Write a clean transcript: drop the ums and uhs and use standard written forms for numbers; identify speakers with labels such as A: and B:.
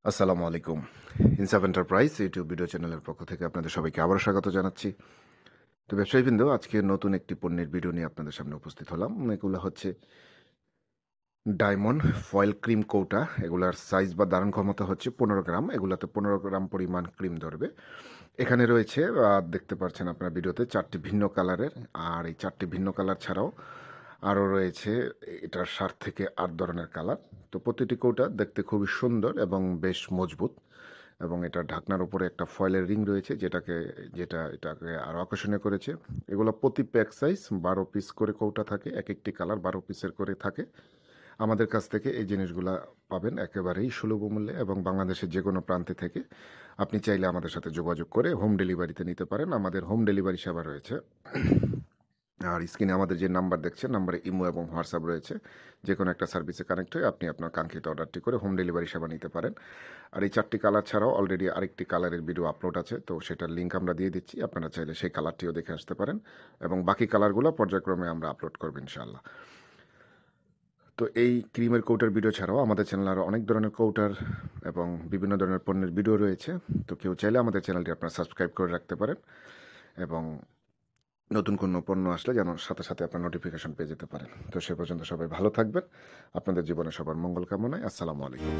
A: আসসালামু আলাইকুম। ইনসাফ এন্টারপ্রাইজ ইউটিউব ভিডিও চ্যানেলের পক্ষ থেকে আপনাদের সবাইকে আবারও স্বাগত জানাচ্ছি। তো ব্যবসায়ীবৃন্দ, আজকে নতুন একটি পণ্যের ভিডিও নিয়ে আপনাদের সামনে উপস্থিত হলাম। এগুলো হচ্ছে ডায়মন্ড ফয়েল ক্রিম কৌটা। এগুলার সাইজ বা ধারণ ক্ষমতা হচ্ছে 15 গ্রাম। এগুলাতে 15 গ্রাম পরিমাণ ক্রিম ধরবে। এখানে রয়েছে দেখতে পাচ্ছেন আপনার ভিডিওতে 4টি ভিন্ন কালারের। আর এই 4টি ভিন্ন কালার ছাড়াও আরও রয়েছে এটার 7 থেকে 8 ধরনের কালার। তো প্রতিটি কৌটা দেখতে খুবই সুন্দর এবং বেশ মজবুত, এবং এটা ঢাকনার উপরে একটা ফয়েলের রিং রয়েছে যেটা এটাকে আরও আকর্ষণীয় করেছে। এগুলো প্রতি প্যাক সাইজ 12 পিস করে কৌটা থাকে, এক একটি কালার 12 পিসের করে থাকে। আমাদের কাছ থেকে এই জিনিসগুলা পাবেন একেবারেই সুলভ মূল্যে, এবং বাংলাদেশের যে কোনো প্রান্তে থেকে আপনি চাইলে আমাদের সাথে যোগাযোগ করে হোম ডেলিভারিতে নিতে পারেন। আমাদের হোম ডেলিভারি সেবা রয়েছে। আর স্ক্রিনে আমাদের যে নাম্বার দেখছেন, নাম্বারে ইমো এবং হোয়াটসঅ্যাপ রয়েছে। যে কোনো একটা সার্ভিসে কানেক্ট হয়ে আপনি আপনার কাঙ্ক্ষিত অর্ডারটি করে হোম ডেলিভারি সেবা নিতে পারেন। আর এই 4টি কালার ছাড়াও অলরেডি আরেকটি কালারের ভিডিও আপলোড আছে, তো সেটার লিঙ্ক আমরা দিয়ে দিচ্ছি। আপনারা চাইলে সেই কালারটিও দেখে আসতে পারেন, এবং বাকি কালারগুলো পর্যায়ক্রমে আমরা আপলোড করব ইনশাআল্লাহ। তো এই ক্রিমের কৌটার ভিডিও ছাড়াও আমাদের চ্যানেলে আরও অনেক ধরনের কৌটার এবং বিভিন্ন ধরনের পণ্যের ভিডিও রয়েছে। তো কেউ চাইলে আমাদের চ্যানেলটি আপনারা সাবস্ক্রাইব করে রাখতে পারেন, এবং নতুন কোনো পণ্য আসলে যেন সাথে সাথে আপনার নোটিফিকেশন পেয়ে যেতে পারেন। তো সে পর্যন্ত সবাই ভালো থাকবেন। আপনাদের জীবনে সবার মঙ্গল কামনায়। আসসালামু আলাইকুম।